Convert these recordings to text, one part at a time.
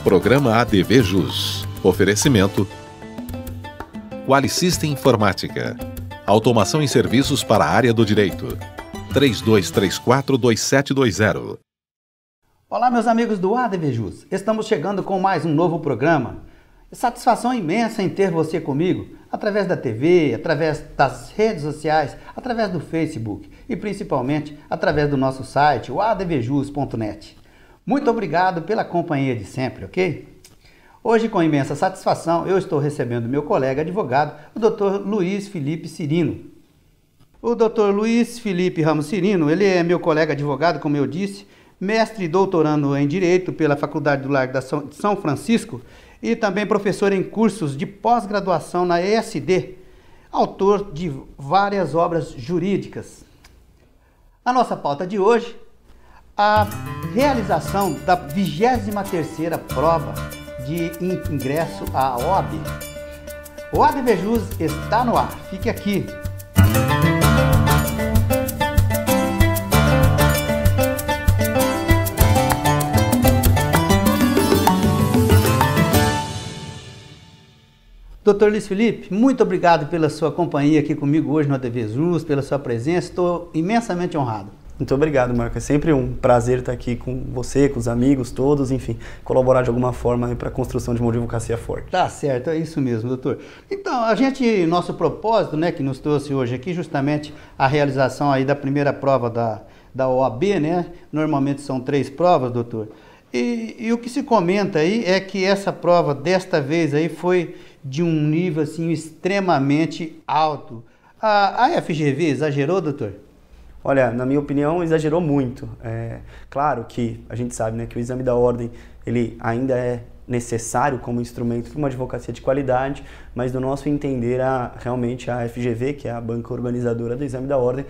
Programa ADV Jus. Oferecimento Qualisystem Informática. Automação em serviços para a área do direito. 3234-2720. Olá, meus amigos do ADV Jus. Estamos chegando com mais um novo programa. Satisfação imensa em ter você comigo, através da TV, através das redes sociais, através do Facebook e principalmente através do nosso site, o advjus.net. Muito obrigado pela companhia de sempre, ok? Hoje, com imensa satisfação, eu estou recebendo meu colega advogado, o Dr. Luiz Felipe Cirino. O Dr. Luiz Felipe Ramos Cirino, ele é meu colega advogado, como eu disse, mestre e doutorando em Direito pela Faculdade do Largo de São Francisco e também professor em cursos de pós-graduação na ESD, autor de várias obras jurídicas. A nossa pauta de hoje, a realização da 23ª prova de ingresso à OAB. O ADV Jus está no ar, fique aqui. Dr. Luiz Felipe, muito obrigado pela sua companhia aqui comigo hoje no ADV Jus, pela sua presença, estou imensamente honrado. Muito obrigado, Marco. É sempre um prazer estar aqui com você, com os amigos todos, enfim, colaborar de alguma forma para a construção de uma advocacia forte. Tá certo, é isso mesmo, doutor. Então, nosso propósito, né, que nos trouxe hoje aqui, justamente a realização aí da primeira prova da OAB, né? Normalmente são 3 provas, doutor. E o que se comenta aí é que essa prova, desta vez aí, foi de um nível, assim, extremamente alto. A FGV exagerou, doutor? Olha, na minha opinião, exagerou muito. Claro que a gente sabe, né, que o exame da ordem ele ainda é necessário como instrumento para uma advocacia de qualidade, mas no nosso entender, realmente a FGV, que é a banca organizadora do exame da ordem,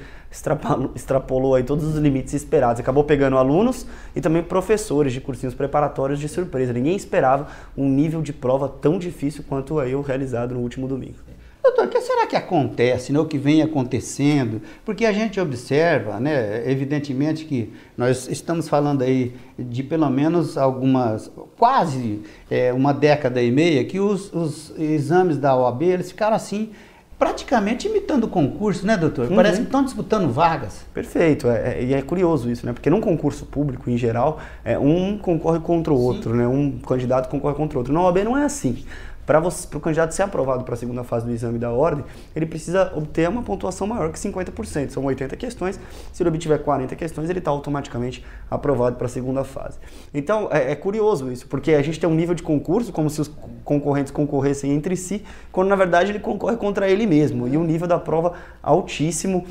extrapolou aí todos os limites esperados. Acabou pegando alunos e também professores de cursinhos preparatórios de surpresa. Ninguém esperava um nível de prova tão difícil quanto o realizado no último domingo. Doutor, o que será que acontece, né, o que vem acontecendo? Porque a gente observa, né, evidentemente que nós estamos falando aí de pelo menos quase uma década e meia, que os exames da OAB, eles ficaram assim, praticamente imitando o concurso, né, doutor? Parece que estão disputando vagas. Perfeito, e é curioso isso, né? Porque num concurso público, em geral, um concorre contra o outro, né? Um candidato concorre contra o outro. Na OAB não é assim. Para o candidato ser aprovado para a segunda fase do exame da ordem, ele precisa obter uma pontuação maior que 50%. São 80 questões. Se ele obtiver 40 questões, ele está automaticamente aprovado para a segunda fase. Então, é curioso isso, porque a gente tem um nível de concurso como se os concorrentes concorressem entre si, quando na verdade ele concorre contra ele mesmo. E o nível da prova altíssimo.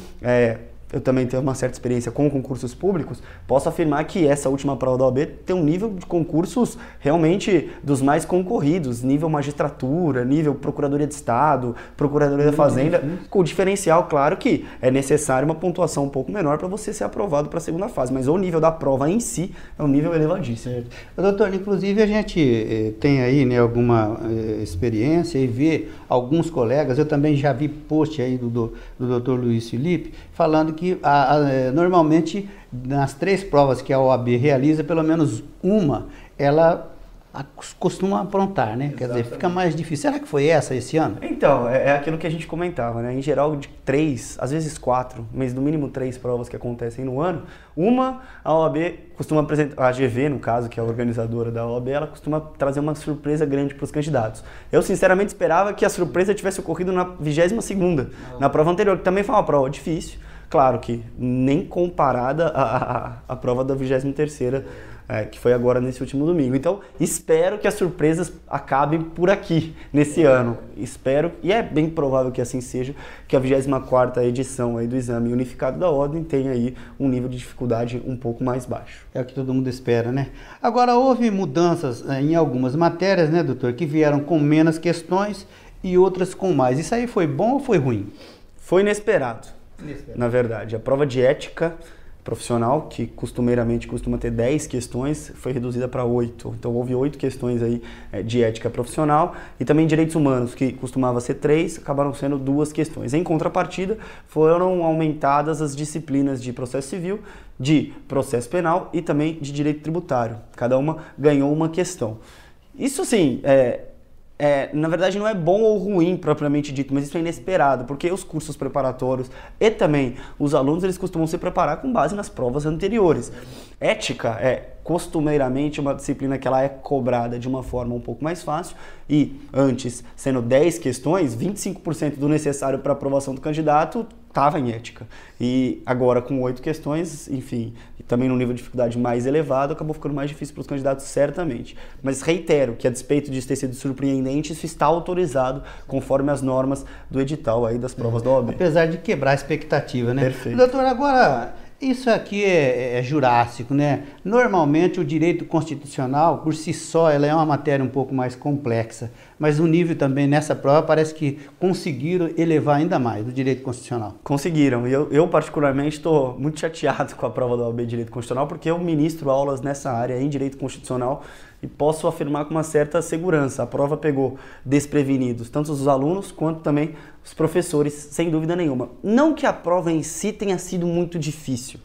Eu também tenho uma certa experiência com concursos públicos, posso afirmar que essa última prova da OAB tem um nível de concursos realmente dos mais concorridos, nível magistratura, nível Procuradoria de Estado, Procuradoria da Fazenda, com diferencial, claro que é necessário uma pontuação um pouco menor para você ser aprovado para a segunda fase, mas o nível da prova em si é um nível elevadíssimo. Certo. Doutor, inclusive a gente tem aí, né, alguma experiência e vê alguns colegas, eu também já vi post aí do Dr. Luiz Felipe, falando que normalmente nas 3 provas que a OAB realiza, pelo menos uma, ela costuma aprontar, né? Exatamente. Quer dizer, fica mais difícil. Será que foi esse ano? Então, é aquilo que a gente comentava, né? Em geral, de 3, às vezes 4, mas no mínimo 3 provas que acontecem no ano, a OAB costuma apresentar, a AGV, no caso, que é a organizadora da OAB, ela costuma trazer uma surpresa grande para os candidatos. Eu, sinceramente, esperava que a surpresa tivesse ocorrido na 22ª, na prova anterior, que também foi uma prova difícil. Claro que nem comparada à prova da 23ª, que foi agora nesse último domingo. Então, espero que as surpresas acabem por aqui, nesse ano. Espero, e é bem provável que assim seja, que a 24ª edição aí do Exame Unificado da Ordem tenha aí um nível de dificuldade um pouco mais baixo. É o que todo mundo espera, né? Agora, houve mudanças em algumas matérias, né, doutor, que vieram com menos questões e outras com mais. Isso aí foi bom ou foi ruim? Foi inesperado. Na verdade, a prova de ética profissional, que costumeiramente costuma ter 10 questões, foi reduzida para 8. Então houve 8 questões aí de ética profissional, e também direitos humanos, que costumava ser 3, acabaram sendo 2 questões. Em contrapartida, foram aumentadas as disciplinas de processo civil, de processo penal e também de direito tributário. Cada uma ganhou uma questão. Isso sim, na verdade não é bom ou ruim propriamente dito, mas isso é inesperado, porque os cursos preparatórios e também os alunos, eles costumam se preparar com base nas provas anteriores. Ética é costumeiramente uma disciplina que ela é cobrada de uma forma um pouco mais fácil e antes, sendo 10 questões, 25% do necessário para a aprovação do candidato estava em ética. E agora com 8 questões, enfim, e também num nível de dificuldade mais elevado, acabou ficando mais difícil para os candidatos, certamente. Mas reitero que a despeito de ter sido surpreendente, isso está autorizado conforme as normas do edital aí das provas da OAB. Apesar de quebrar a expectativa, né? Perfeito. Doutor, agora, isso aqui é jurássico, né? Normalmente o direito constitucional, por si só, ela é uma matéria um pouco mais complexa, mas o nível também nessa prova parece que conseguiram elevar ainda mais o direito constitucional. Conseguiram, e eu particularmente estou muito chateado com a prova da OAB de Direito Constitucional, porque eu ministro aulas nessa área em Direito Constitucional e posso afirmar com uma certa segurança. A prova pegou desprevenidos tanto os alunos quanto também os professores, sem dúvida nenhuma. Não que a prova em si tenha sido muito difícil.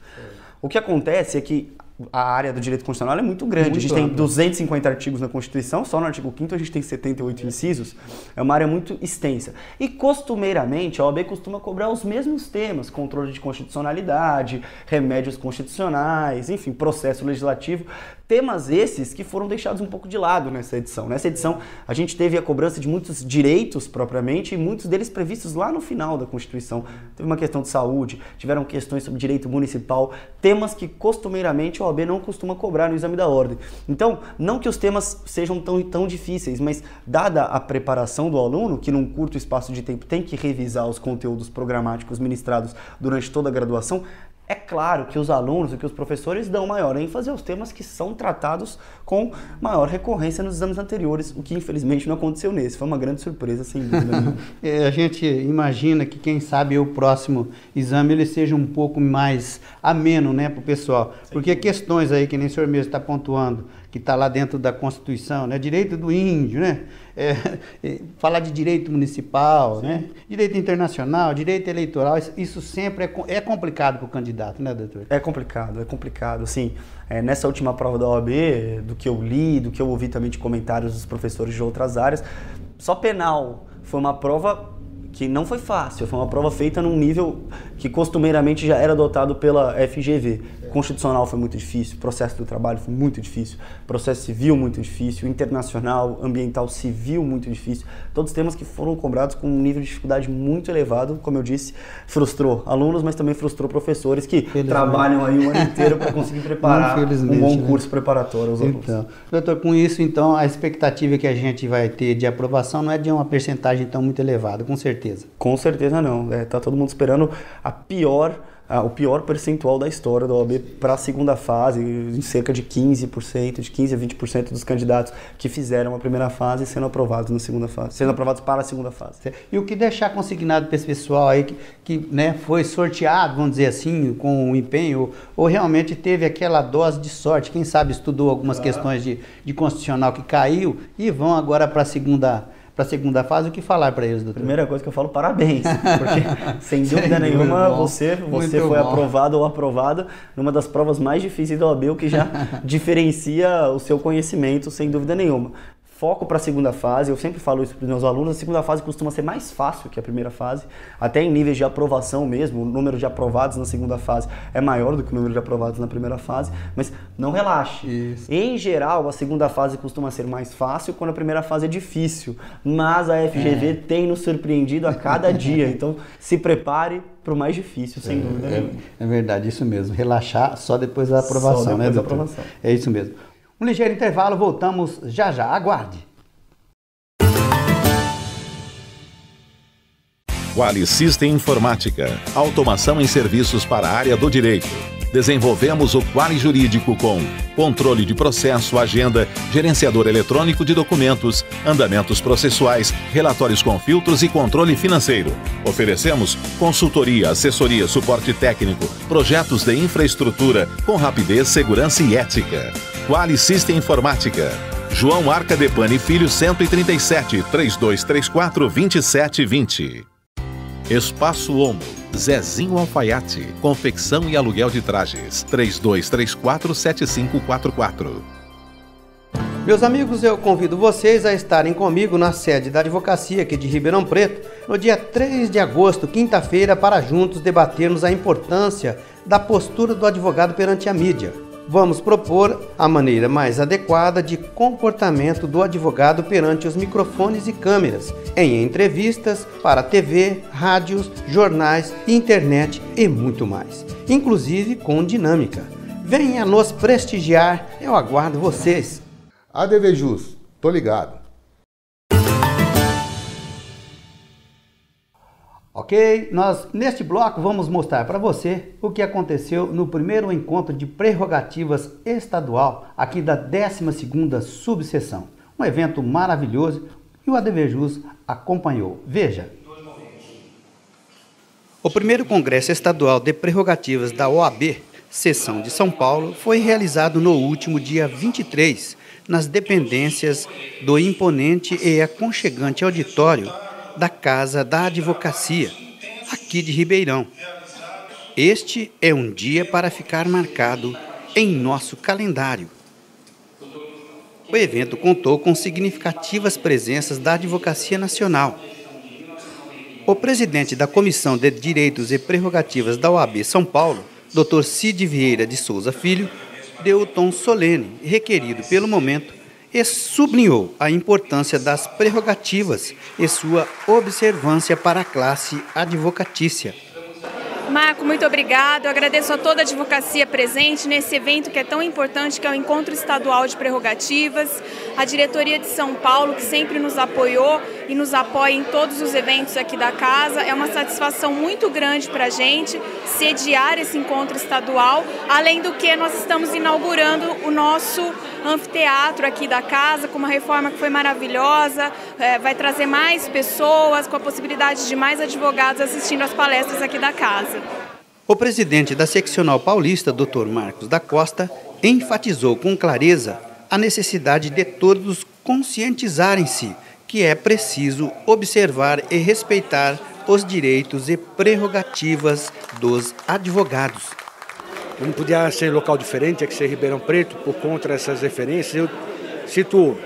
O que acontece é que a área do direito constitucional é muito grande. Muito a gente tem ampla. 250 artigos na Constituição, só no artigo 5º a gente tem 78 incisos. É uma área muito extensa. E costumeiramente a OAB costuma cobrar os mesmos temas: controle de constitucionalidade, remédios constitucionais, enfim, processo legislativo. Temas esses que foram deixados um pouco de lado nessa edição. Nessa edição a gente teve a cobrança de muitos direitos propriamente e muitos deles previstos lá no final da Constituição. Teve uma questão de saúde, tiveram questões sobre direito municipal, temas que costumeiramente a OAB não costuma cobrar no exame da ordem. Então, não que os temas sejam tão difíceis, mas dada a preparação do aluno, que num curto espaço de tempo tem que revisar os conteúdos programáticos ministrados durante toda a graduação, é claro que os alunos e que os professores dão maior ênfase aos temas que são tratados com maior recorrência nos exames anteriores, o que infelizmente não aconteceu nesse. Foi uma grande surpresa, sem dúvida nenhuma. A gente imagina que, quem sabe, o próximo exame ele seja um pouco mais ameno, né, para o pessoal. Porque questões aí, que nem o senhor mesmo está pontuando, que está lá dentro da Constituição, né, direito do índio, né, falar de direito municipal, né, direito internacional, direito eleitoral, isso sempre é complicado para o candidato, né, doutor? É complicado, assim, nessa última prova da OAB, do que eu li, do que eu ouvi também de comentários dos professores de outras áreas, só penal foi uma prova que não foi fácil, foi uma prova feita num nível que costumeiramente já era adotado pela FGV. Constitucional foi muito difícil, processo do trabalho foi muito difícil, processo civil muito difícil, internacional, ambiental, civil muito difícil. Todos temas que foram cobrados com um nível de dificuldade muito elevado, como eu disse, frustrou alunos, mas também frustrou professores que trabalham aí o ano inteiro para conseguir preparar um bom curso preparatório aos alunos. Então, doutor, com isso, então, a expectativa que a gente vai ter de aprovação não é de uma percentagem tão muito elevada, com certeza. Com certeza não. Tá todo mundo esperando o pior percentual da história da OAB para a segunda fase, em cerca de 15%, de 15% a 20% dos candidatos que fizeram a primeira fase sendo aprovados na segunda fase, sendo aprovados para a segunda fase. E o que deixar consignado para esse pessoal aí que né, foi sorteado, vamos dizer assim, com o empenho, ou realmente teve aquela dose de sorte, quem sabe estudou algumas questões de constitucional que caiu e vão agora para a segunda fase, o que falar para eles, doutor? Primeira coisa que eu falo, parabéns, porque sem dúvida nenhuma você foi aprovado ou aprovada numa das provas mais difíceis da OAB, o que já diferencia o seu conhecimento, sem dúvida nenhuma. Foco para a segunda fase, eu sempre falo isso para os meus alunos, a segunda fase costuma ser mais fácil que a primeira fase, até em níveis de aprovação mesmo, o número de aprovados na segunda fase é maior do que o número de aprovados na primeira fase, mas não relaxe. Isso. Em geral, a segunda fase costuma ser mais fácil quando a primeira fase é difícil, mas a FGV tem nos surpreendido a cada dia, então se prepare para o mais difícil, sem dúvida nenhuma. É verdade, isso mesmo, relaxar só depois da aprovação, só depois, né, da doutor? aprovação. É isso mesmo. Um ligeiro intervalo, voltamos já já. Aguarde. Quali System Informática, automação em serviços para a área do direito. Desenvolvemos o Quali Jurídico com controle de processo, agenda, gerenciador eletrônico de documentos, andamentos processuais, relatórios com filtros e controle financeiro. Oferecemos consultoria, assessoria, suporte técnico, projetos de infraestrutura com rapidez, segurança e ética. Quali System Informática. João Arcadepani Filho 137, 3234-2720. Espaço Homo. Zezinho Alfaiate, confecção e aluguel de trajes, 3234-7544. Meus amigos, eu convido vocês a estarem comigo na sede da advocacia aqui de Ribeirão Preto, no dia 3 de agosto, quinta-feira, para juntos debatermos a importância da postura do advogado perante a mídia. Vamos propor a maneira mais adequada de comportamento do advogado perante os microfones e câmeras, em entrevistas para TV, rádios, jornais, internet e muito mais, inclusive com dinâmica. Venha nos prestigiar, eu aguardo vocês. ADV Jus, tô ligado. Ok, nós neste bloco vamos mostrar para você o que aconteceu no primeiro encontro de prerrogativas estadual aqui da 12ª subseção. Um evento maravilhoso e o ADV Jus acompanhou. Veja. O primeiro Congresso Estadual de Prerrogativas da OAB, seção de São Paulo, foi realizado no último dia 23, nas dependências do imponente e aconchegante auditório da Casa da Advocacia, aqui de Ribeirão. Este é um dia para ficar marcado em nosso calendário. O evento contou com significativas presenças da Advocacia Nacional. O presidente da Comissão de Direitos e Prerrogativas da OAB São Paulo, Dr. Cid Vieira de Souza Filho, deu o tom solene requerido pelo momento e sublinhou a importância das prerrogativas e sua observância para a classe advocatícia. Marco, muito obrigado. Eu agradeço a toda a advocacia presente nesse evento que é tão importante, que é o Encontro Estadual de Prerrogativas, a diretoria de São Paulo, que sempre nos apoiou e nos apoia em todos os eventos aqui da casa. É uma satisfação muito grande para a gente sediar esse encontro estadual, além do que nós estamos inaugurando o nosso anfiteatro aqui da casa, com uma reforma que foi maravilhosa, vai trazer mais pessoas, com a possibilidade de mais advogados assistindo às palestras aqui da casa. O presidente da Seccional Paulista, Dr. Marcos da Costa, enfatizou com clareza a necessidade de todos conscientizarem-se que é preciso observar e respeitar os direitos e prerrogativas dos advogados. Não podia ser local diferente, tinha que ser Ribeirão Preto, por conta dessas referências. Eu cito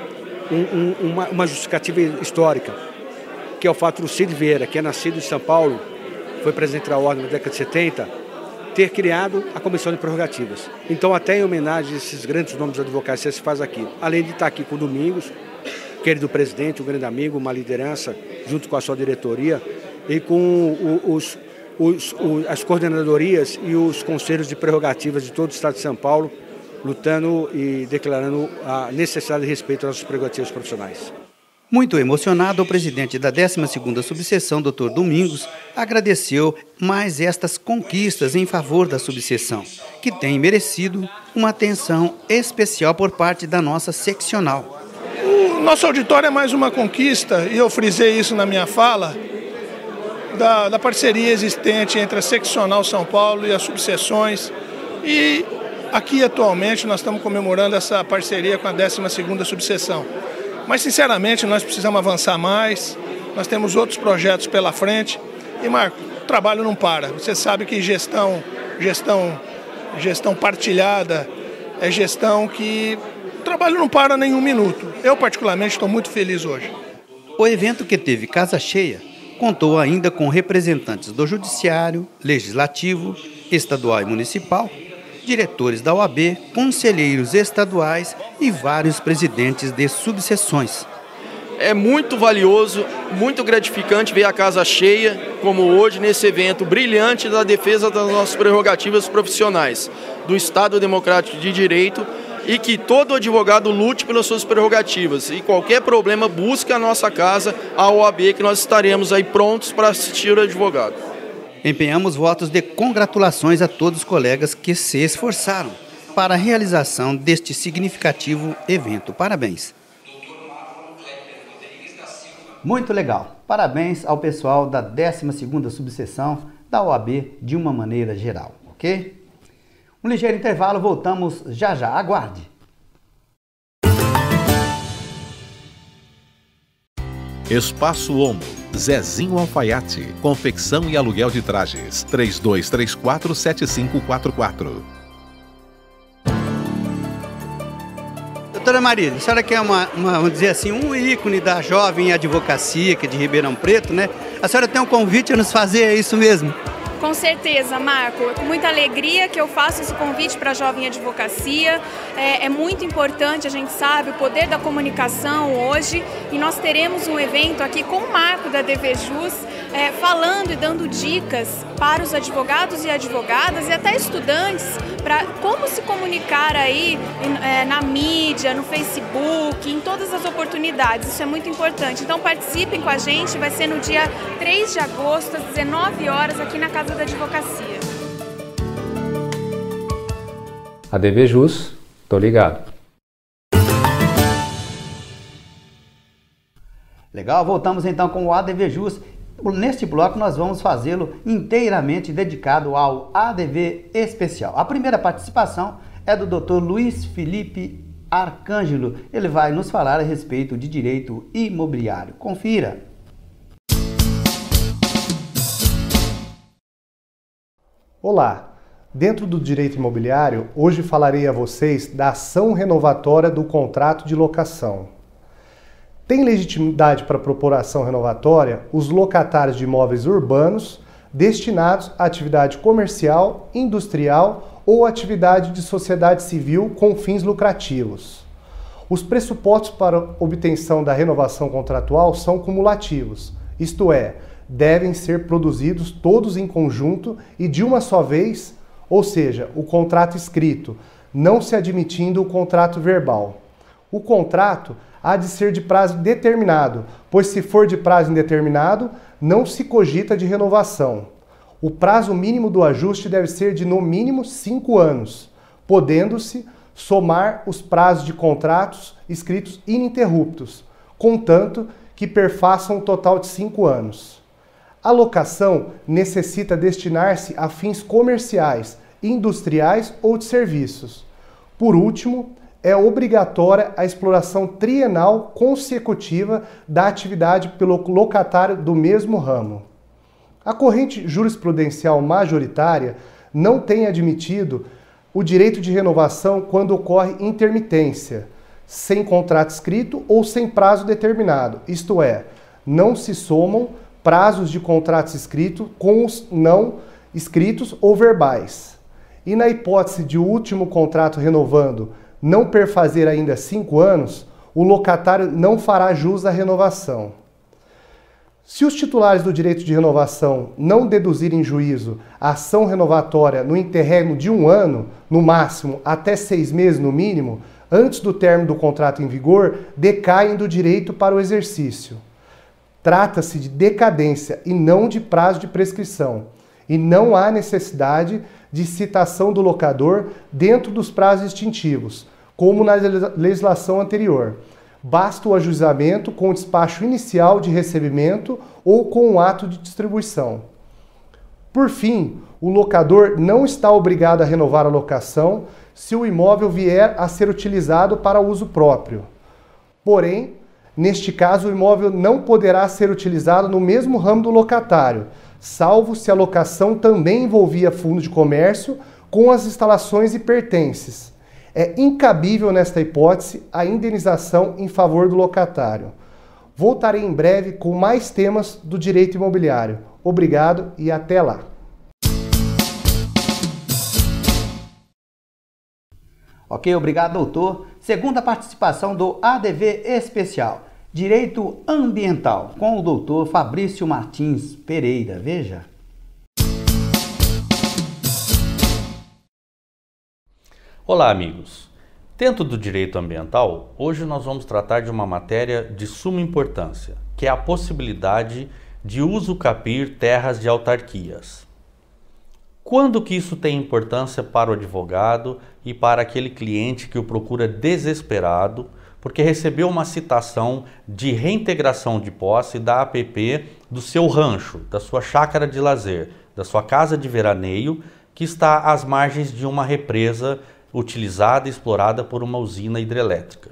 uma justificativa histórica, que é o fato do Cid Vieira, que é nascido em São Paulo, foi presidente da Ordem na década de 70, ter criado a Comissão de Prerrogativas. Então, até em homenagem a esses grandes nomes da advocacia, se faz aqui. Além de estar aqui com o Domingos, querido presidente, um grande amigo, uma liderança, junto com a sua diretoria, e com as coordenadorias e os conselhos de prerrogativas de todo o Estado de São Paulo, lutando e declarando a necessidade de respeito às nossas prerrogativas profissionais. Muito emocionado, o presidente da 12ª subseção, Dr. Domingos, agradeceu mais estas conquistas em favor da subseção, que tem merecido uma atenção especial por parte da nossa seccional. O nosso auditório é mais uma conquista, e eu frisei isso na minha fala, da parceria existente entre a seccional São Paulo e as subseções. E aqui atualmente nós estamos comemorando essa parceria com a 12ª subseção. Mas sinceramente nós precisamos avançar mais, nós temos outros projetos pela frente. E Marco, o trabalho não para. Você sabe que gestão partilhada é gestão que o trabalho não para nem um minuto. Eu particularmente estou muito feliz hoje. O evento, que teve casa cheia, contou ainda com representantes do Judiciário, Legislativo, Estadual e Municipal, diretores da OAB, conselheiros estaduais e vários presidentes de subseções. É muito valioso, muito gratificante ver a casa cheia, como hoje, nesse evento brilhante da defesa das nossas prerrogativas profissionais, do Estado Democrático de Direito, e que todo advogado lute pelas suas prerrogativas. E qualquer problema, busque a nossa casa, a OAB, que nós estaremos aí prontos para assistir o advogado. Empenhamos votos de congratulações a todos os colegas que se esforçaram para a realização deste significativo evento. Parabéns. Muito legal. Parabéns ao pessoal da 12ª subseção da OAB de uma maneira geral, ok? Um ligeiro intervalo, voltamos já já. Aguarde. Espaço Homo, Zezinho Alfaiate, confecção e aluguel de trajes, 3234-7544. Doutor Doutora Marília, a senhora que é vamos dizer assim, um ícone da jovem advocacia aqui de Ribeirão Preto, né? A senhora tem um convite a nos fazer, é isso mesmo? Com certeza, Marco. É com muita alegria que eu faço esse convite para a Jovem Advocacia. É muito importante, a gente sabe, o poder da comunicação hoje. E nós teremos um evento aqui com o Marco da DVJUS, falando e dando dicas para os advogados e advogadas e até estudantes para como se comunicar aí na mídia, no Facebook, em todas as oportunidades. Isso é muito importante. Então participem com a gente, vai ser no dia 3 de agosto, às 19 horas, aqui na Casa da Advocacia. A DVJUS, tô ligado. Legal, voltamos então com o ADVJUS. Neste bloco nós vamos fazê-lo inteiramente dedicado ao ADV especial. A primeira participação é do Dr. Luiz Felipe Arcângelo. Ele vai nos falar a respeito de direito imobiliário. Confira. Olá, dentro do direito imobiliário, hoje falarei a vocês da ação renovatória do contrato de locação. Tem legitimidade para propor ação renovatória os locatários de imóveis urbanos destinados à atividade comercial, industrial ou atividade de sociedade civil com fins lucrativos. Os pressupostos para obtenção da renovação contratual são cumulativos, isto é, devem ser produzidos todos em conjunto e de uma só vez, ou seja, o contrato escrito, não se admitindo o contrato verbal. O contrato há de ser de prazo determinado, pois se for de prazo indeterminado, não se cogita de renovação. O prazo mínimo do ajuste deve ser de no mínimo 5 anos, podendo-se somar os prazos de contratos escritos ininterruptos, contanto que perfaçam um total de 5 anos. A locação necessita destinar-se a fins comerciais, industriais ou de serviços. Por último, é obrigatória a exploração trienal consecutiva da atividade pelo locatário do mesmo ramo. A corrente jurisprudencial majoritária não tem admitido o direito de renovação quando ocorre intermitência, sem contrato escrito ou sem prazo determinado, isto é, não se somam prazos de contratos escritos com os não escritos ou verbais. E na hipótese de o último contrato renovando não perfazer ainda 5 anos, o locatário não fará jus à renovação. Se os titulares do direito de renovação não deduzirem em juízo a ação renovatória no interregno de 1 ano, no máximo até 6 meses no mínimo, antes do término do contrato em vigor, decaem do direito para o exercício. Trata-se de decadência e não de prazo de prescrição, e não há necessidade de citação do locador dentro dos prazos extintivos, como na legislação anterior. Basta o ajuizamento com o despacho inicial de recebimento ou com o ato de distribuição. Por fim, o locador não está obrigado a renovar a locação se o imóvel vier a ser utilizado para uso próprio. Porém, neste caso, o imóvel não poderá ser utilizado no mesmo ramo do locatário, salvo se a locação também envolvia fundo de comércio com as instalações e pertences. É incabível nesta hipótese a indenização em favor do locatário. Voltarei em breve com mais temas do direito imobiliário. Obrigado e até lá. Ok, obrigado, doutor. Segunda participação do ADV Especial, Direito Ambiental, com o doutor Fabrício Martins Pereira. Veja. Olá, amigos. Dentro do direito ambiental, hoje nós vamos tratar de uma matéria de suma importância, que é a possibilidade de usucapir terras de autarquias. Quando que isso tem importância para o advogado e para aquele cliente que o procura desesperado, porque recebeu uma citação de reintegração de posse da APP do seu rancho, da sua chácara de lazer, da sua casa de veraneio, que está às margens de uma represa utilizada e explorada por uma usina hidrelétrica.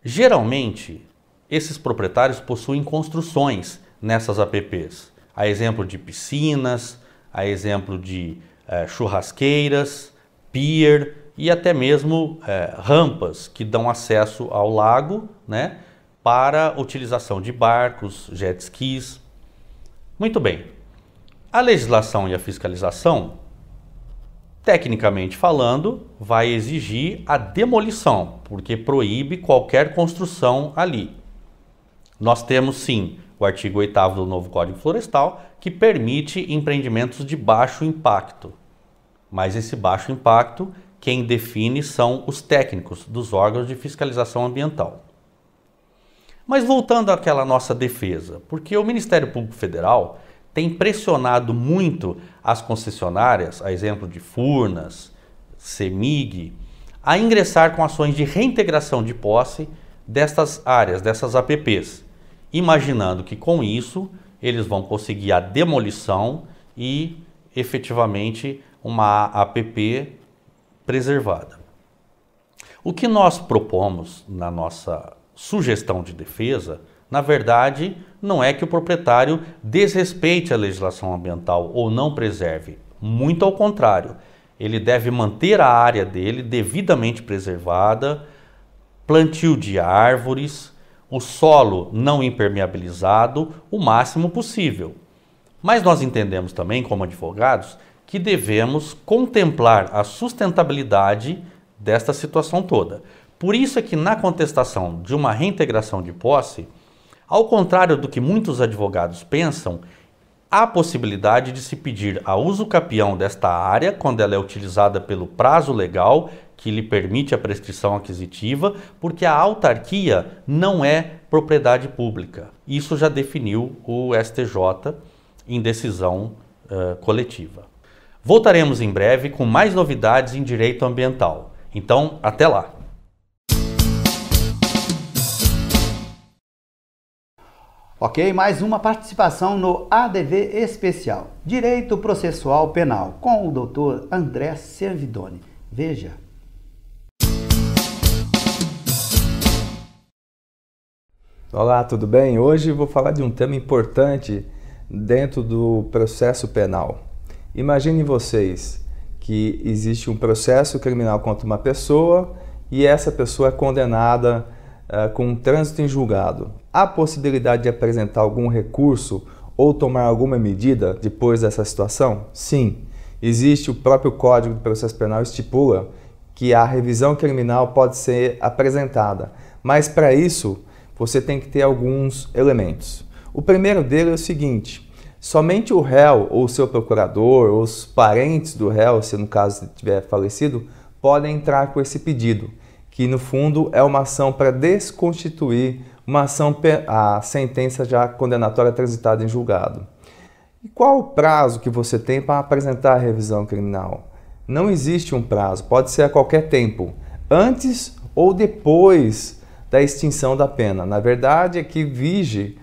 Geralmente, esses proprietários possuem construções nessas APPs, a exemplo de piscinas, a exemplo de churrasqueiras, pier e até mesmo rampas que dão acesso ao lago, né, para utilização de barcos, jet skis. Muito bem. A legislação e a fiscalização, tecnicamente falando, vai exigir a demolição, porque proíbe qualquer construção ali. Nós temos sim o artigo 8º do novo Código Florestal, que permite empreendimentos de baixo impacto. Mas esse baixo impacto, quem define são os técnicos dos órgãos de fiscalização ambiental. Mas voltando àquela nossa defesa, porque o Ministério Público Federal tem pressionado muito as concessionárias, a exemplo de Furnas, CEMIG, a ingressar com ações de reintegração de posse destas áreas, dessas APPs, imaginando que com isso eles vão conseguir a demolição e efetivamente uma APP preservada. O que nós propomos na nossa sugestão de defesa, na verdade, não é que o proprietário desrespeite a legislação ambiental ou não preserve. Muito ao contrário, ele deve manter a área dele devidamente preservada, plantio de árvores, o solo não impermeabilizado o máximo possível. Mas nós entendemos também, como advogados, que devemos contemplar a sustentabilidade desta situação toda. Por isso é que na contestação de uma reintegração de posse, ao contrário do que muitos advogados pensam, há possibilidade de se pedir a uso capião desta área quando ela é utilizada pelo prazo legal que lhe permite a prescrição aquisitiva, porque a autarquia não é propriedade pública. Isso já definiu o STJ em decisão coletiva. Voltaremos em breve com mais novidades em direito ambiental. Então, até lá! Ok, mais uma participação no ADV Especial, Direito Processual Penal, com o Dr. André Servidoni. Veja. Olá, tudo bem? Hoje vou falar de um tema importante dentro do processo penal. Imaginem vocês que existe um processo criminal contra uma pessoa e essa pessoa é condenada com um trânsito em julgado. Há possibilidade de apresentar algum recurso ou tomar alguma medida depois dessa situação? Sim. Existe o próprio Código de Processo Penal estipula que a revisão criminal pode ser apresentada, mas para isso você tem que ter alguns elementos. O primeiro dele é o seguinte: somente o réu ou o seu procurador ou os parentes do réu, se no caso tiver falecido, podem entrar com esse pedido, que no fundo é uma ação para desconstituir a sentença já condenatória transitada em julgado. E qual o prazo que você tem para apresentar a revisão criminal? Não existe um prazo, pode ser a qualquer tempo, antes ou depois da extinção da pena. Na verdade, é que vige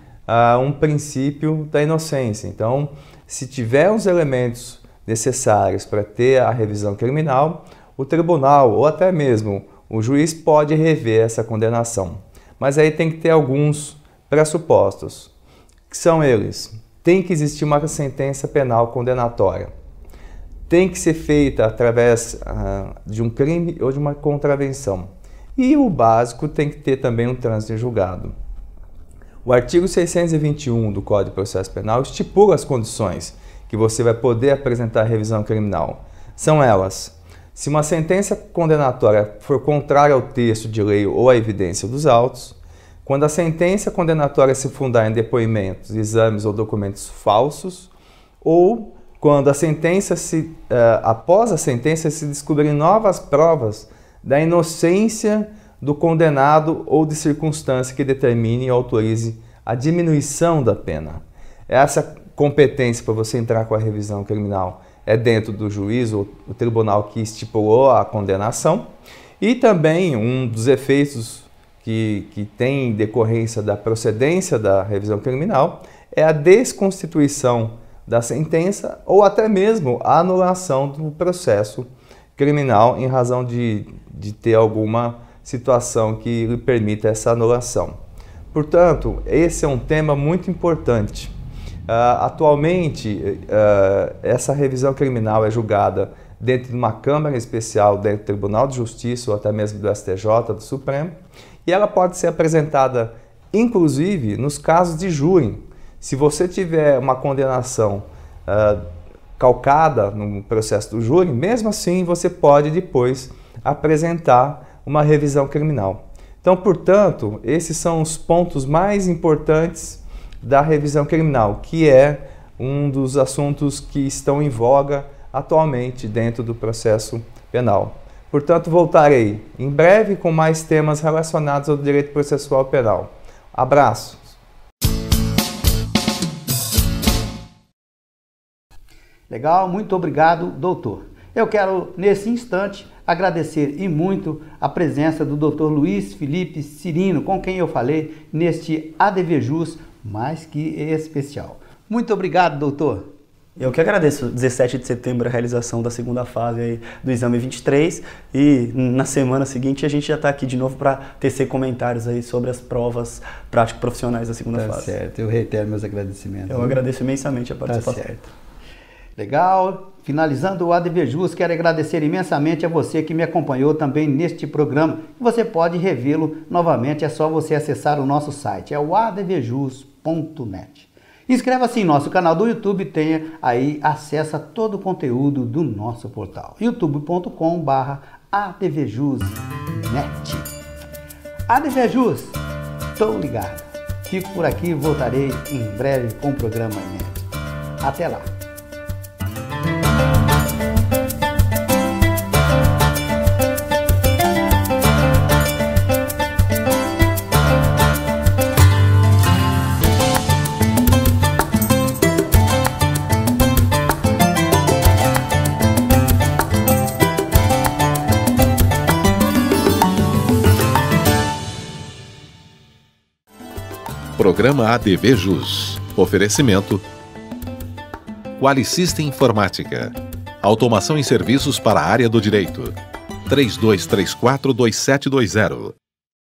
um princípio da inocência. Então, se tiver os elementos necessários para ter a revisão criminal, o tribunal ou até mesmo o juiz pode rever essa condenação. Mas aí tem que ter alguns pressupostos, que são eles: tem que existir uma sentença penal condenatória, tem que ser feita através de um crime ou de uma contravenção, e o básico tem que ter também um trânsito em julgado. O artigo 621 do Código de Processo Penal estipula as condições que você vai poder apresentar a revisão criminal. São elas: se uma sentença condenatória for contrária ao texto de lei ou à evidência dos autos, quando a sentença condenatória se fundar em depoimentos, exames ou documentos falsos, ou quando a sentença após a sentença se descobrirem novas provas da inocência do condenado ou de circunstância que determine e autorize a diminuição da pena. Essa competência para você entrar com a revisão criminal é dentro do juiz ou o tribunal que estipulou a condenação, e também um dos efeitos que tem decorrência da procedência da revisão criminal é a desconstituição da sentença ou até mesmo a anulação do processo criminal em razão de ter alguma situação que lhe permita essa anulação. Portanto, esse é um tema muito importante. Atualmente, essa revisão criminal é julgada dentro de uma Câmara Especial, dentro do Tribunal de Justiça ou até mesmo do STJ, do Supremo, e ela pode ser apresentada, inclusive, nos casos de júri. Se você tiver uma condenação calcada no processo do júri, mesmo assim você pode depois apresentar uma revisão criminal. Então, portanto, esses são os pontos mais importantes da revisão criminal, que é um dos assuntos que estão em voga atualmente dentro do processo penal. Portanto, voltarei em breve com mais temas relacionados ao direito processual penal. Abraços! Legal, muito obrigado, doutor. Eu quero, nesse instante, agradecer e muito a presença do Dr. Luiz Felipe Cirino, com quem eu falei neste ADV Jus mais que especial. Muito obrigado, doutor. Eu que agradeço, 17 de setembro, a realização da segunda fase aí do exame 23, e na semana seguinte a gente já está aqui de novo para tecer comentários aí sobre as provas prático-profissionais da segunda fase. Tá certo, eu reitero meus agradecimentos. Eu agradeço imensamente a participação. Tá certo. Legal, finalizando o ADV Jus, quero agradecer imensamente a você que me acompanhou também neste programa. Você pode revê-lo novamente, é só você acessar o nosso site, é o advjus.net. Inscreva-se em nosso canal do YouTube e tenha aí acesso a todo o conteúdo do nosso portal, youtube.com/advjus.net. ADV Jus, tô ligado. Fico por aqui e voltarei em breve com um programa inédito. Até lá. Programa ADV Jus. Oferecimento Qualisystem Informática. Automação em serviços para a área do direito. 3234-2720.